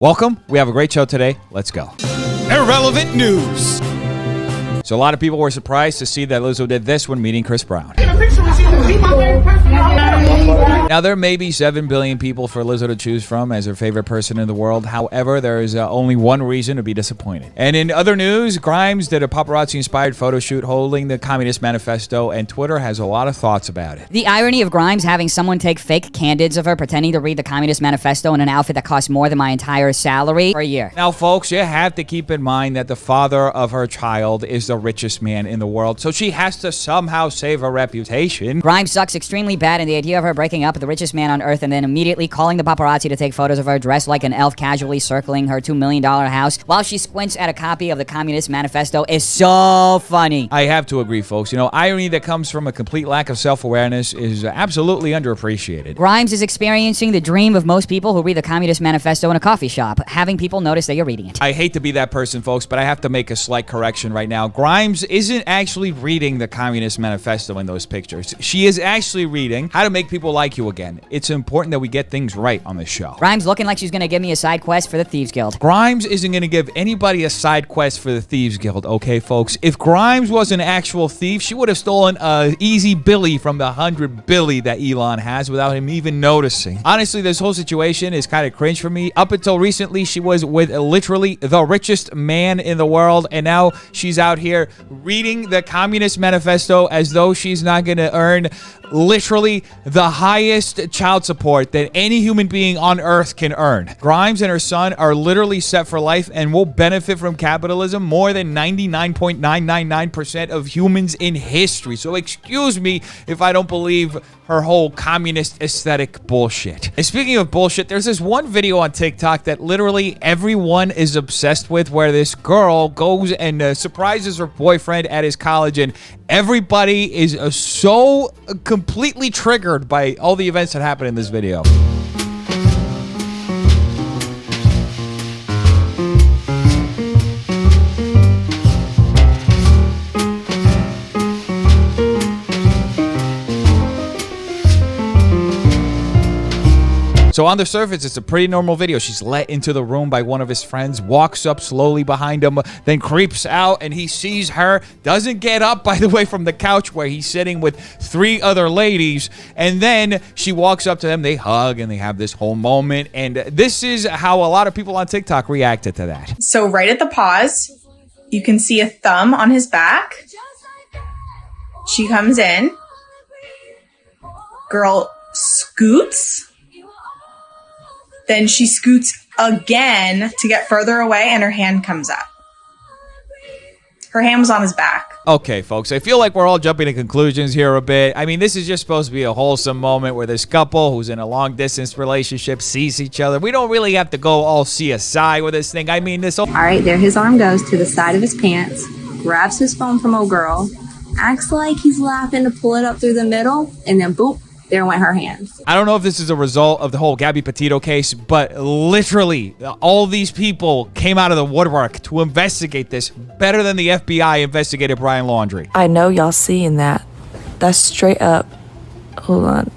Welcome. We have a great show today. Let's go. Irrelevant news. So a lot of people were surprised to see that Lizzo did this when meeting Chris Brown. Now, there may be 7 billion people for Lizzo to choose from as her favorite person in the world. However, there is only one reason to be disappointed. And in other news, Grimes did a paparazzi-inspired photo shoot holding the Communist Manifesto, and Twitter has a lot of thoughts about it. The irony of Grimes having someone take fake candids of her pretending to read the Communist Manifesto in an outfit that costs more than my entire salary for a year. Now, folks, you have to keep in mind that the father of her child is the richest man in the world, so she has to somehow save her reputation. Grimes sucks extremely bad, and the idea of her breaking up with the richest man on earth and then immediately calling the paparazzi to take photos of her dressed like an elf casually circling her $2 million house while she squints at a copy of the Communist Manifesto is so funny. I have to agree, folks. You know, irony that comes from a complete lack of self-awareness is absolutely underappreciated. Grimes is experiencing the dream of most people who read the Communist Manifesto in a coffee shop, having people notice that you're reading it. I hate to be that person, folks, but I have to make a slight correction right now. Grimes isn't actually reading the Communist Manifesto in those pictures. She is actually reading How to Make People Like You Again. It's important that we get things right on this show. Grimes looking like she's gonna give me a side quest for the Thieves Guild. Grimes isn't gonna give anybody a side quest for the Thieves Guild, okay, folks? If Grimes was an actual thief, she would have stolen a easy Billy from the 100 Billy that Elon has without him even noticing. Honestly, this whole situation is kind of cringe for me. Up until recently, she was with literally the richest man in the world, and now she's out here reading the Communist Manifesto as though she's not gonna earn literally the highest child support that any human being on earth can earn. Grimes and her son are literally set for life and will benefit from capitalism more than 99.999% of humans in history. So excuse me if I don't believe her whole communist aesthetic bullshit. And speaking of bullshit, there's this one video on TikTok that literally everyone is obsessed with, where this girl goes and surprises her boyfriend at his college, and everybody is so completely triggered by all the events that happen in this video. So on the surface, it's a pretty normal video. She's let into the room by one of his friends, walks up slowly behind him, then creeps out, and he sees her, doesn't get up, by the way, from the couch where he's sitting with 3 other ladies, and then she walks up to them, they hug, and they have this whole moment, and this is how a lot of people on TikTok reacted to that. So right at the pause, you can see a thumb on his back. She comes in. Girl scoots. Then she scoots again to get further away, and her hand comes up. Her hand was on his back. Okay, folks, I feel like we're all jumping to conclusions here a bit. I mean, this is just supposed to be a wholesome moment where this couple who's in a long-distance relationship sees each other. We don't really have to go all CSI with this thing. I mean, this... All right, there his arm goes to the side of his pants, grabs his phone from old girl, acts like he's laughing to pull it up through the middle, and then boop. There went her hand. I don't know if this is a result of the whole Gabby Petito case, but literally all these people came out of the woodwork to investigate this better than the FBI investigated Brian Laundrie. I know y'all seeing that. That's straight up. Hold on.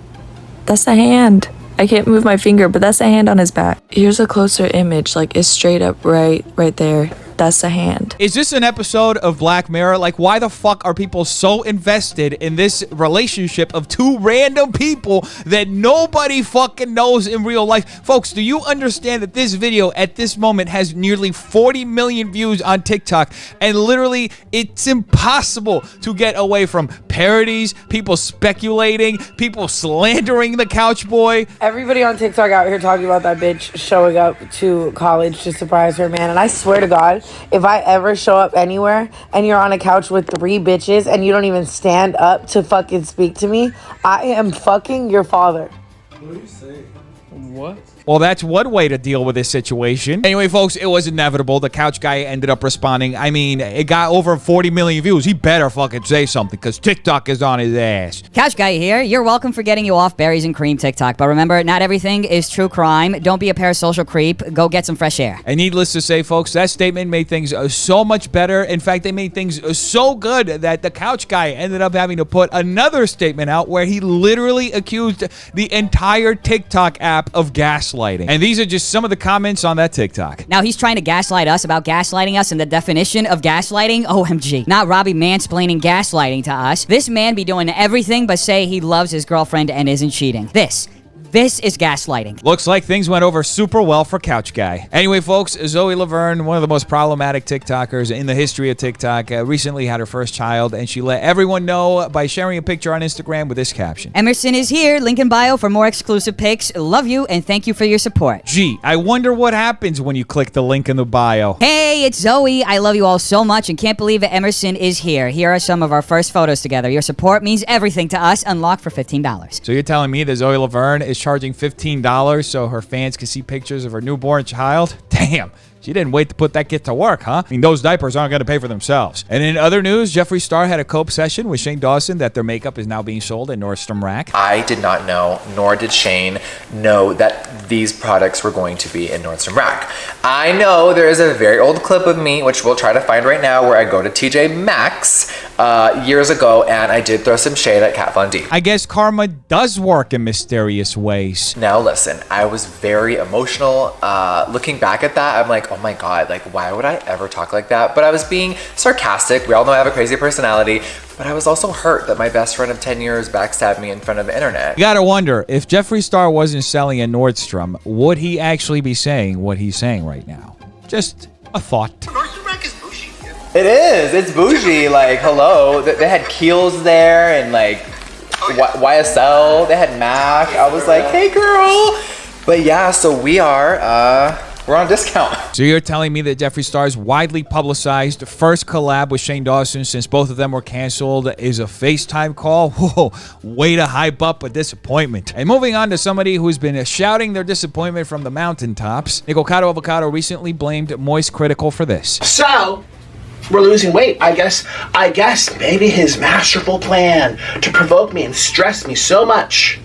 That's a hand. I can't move my finger, but that's a hand on his back. Here's a closer image. Like, it's straight up right there. That's a hand. Is this an episode of Black Mirror? Like, why the fuck are people so invested in this relationship of 2 random people that nobody fucking knows in real life? Folks, do you understand that this video at this moment has nearly 40 million views on TikTok, and literally it's impossible to get away from parodies, people speculating, people slandering the couch boy? Everybody on TikTok out here talking about that bitch showing up to college to surprise her man, and I swear to God, if I ever show up anywhere and you're on a couch with 3 bitches and you don't even stand up to fucking speak to me, I am fucking your father. What are you saying? What? Well, that's one way to deal with this situation. Anyway, folks, it was inevitable. The couch guy ended up responding. I mean, it got over 40 million views. He better fucking say something, because TikTok is on his ass. Couch guy here. You're welcome for getting you off berries and cream TikTok. But remember, not everything is true crime. Don't be a parasocial creep. Go get some fresh air. And needless to say, folks, that statement made things so much better. In fact, they made things so good that the couch guy ended up having to put another statement out where he literally accused the entire TikTok app of gaslighting. gaslighting. And these are just some of the comments on that TikTok. Now he's trying to gaslight us about gaslighting us, and the definition of gaslighting, OMG. Not Robbie mansplaining gaslighting to us. This man be doing everything but say he loves his girlfriend and isn't cheating. This is gaslighting. Looks like things went over super well for Couch Guy. Anyway, folks, Zoe Laverne, one of the most problematic TikTokers in the history of TikTok, recently had her first child, and she let everyone know by sharing a picture on Instagram with this caption. Emerson is here. Link in bio for more exclusive pics. Love you and thank you for your support. Gee, I wonder what happens when you click the link in the bio. Hey, it's Zoe. I love you all so much and can't believe that Emerson is here. Here are some of our first photos together. Your support means everything to us. Unlock for $15. So you're telling me that Zoe Laverne is charging $15 so her fans can see pictures of her newborn child? Damn. She didn't wait to put that kid to work, huh? I mean, those diapers aren't going to pay for themselves. And in other news, Jeffree Star had a cope session with Shane Dawson that their makeup is now being sold at Nordstrom Rack. I did not know, nor did Shane know that these products were going to be in Nordstrom Rack. I know there is a very old clip of me, which we'll try to find right now, where I go to TJ Maxx years ago, and I did throw some shade at Kat Von D. I guess karma does work in mysterious ways. Now listen, I was very emotional. Looking back at that, I'm like, oh my God, like why would I ever talk like that? But I was being sarcastic. We all know I have a crazy personality, but I was also hurt that my best friend of 10 years backstabbed me in front of the internet. You gotta wonder, if Jeffree Star wasn't selling at Nordstrom, would he actually be saying what he's saying right now? Just a thought. Nordstrom Rack is bougie. It is, it's bougie, like hello. They had Kiehl's there and like YSL, they had MAC. I was like, hey girl. But yeah, so we're on discount. So you're telling me that Jeffree Star's widely publicized first collab with Shane Dawson since both of them were canceled is a FaceTime call? Whoa, way to hype up a disappointment. And moving on to somebody who's been shouting their disappointment from the mountaintops, Nikocado Avocado recently blamed Moist Critical for this. So, we're losing weight. I guess maybe his masterful plan to provoke me and stress me so much.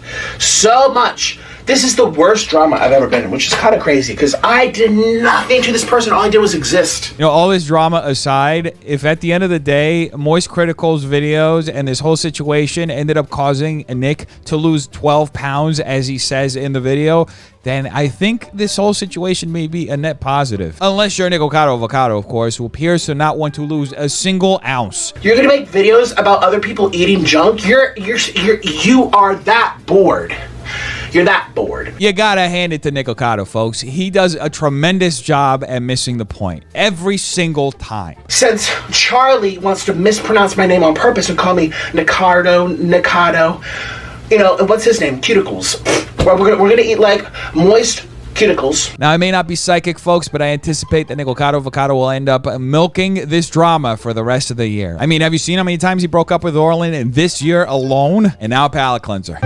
This is the worst drama I've ever been in, which is kind of crazy because I did nothing to this person. All I did was exist. You know, all this drama aside, if at the end of the day, Moist Critical's videos and this whole situation ended up causing Nick to lose 12 pounds, as he says in the video, then I think this whole situation may be a net positive. Unless you're Nikocado Avocado, of course, who appears to not want to lose a single ounce. You're gonna make videos about other people eating junk? You are that bored. You're that bored. You gotta hand it to Nikocado, folks. He does a tremendous job at missing the point every single time. Since Charlie wants to mispronounce my name on purpose and call me Nikocado, you know, what's his name? Cuticles. We're gonna eat like moist cuticles. Now, I may not be psychic, folks, but I anticipate that Nikocado Avocado will end up milking this drama for the rest of the year. I mean, have you seen how many times he broke up with Orlin in this year alone? And now a palate cleanser.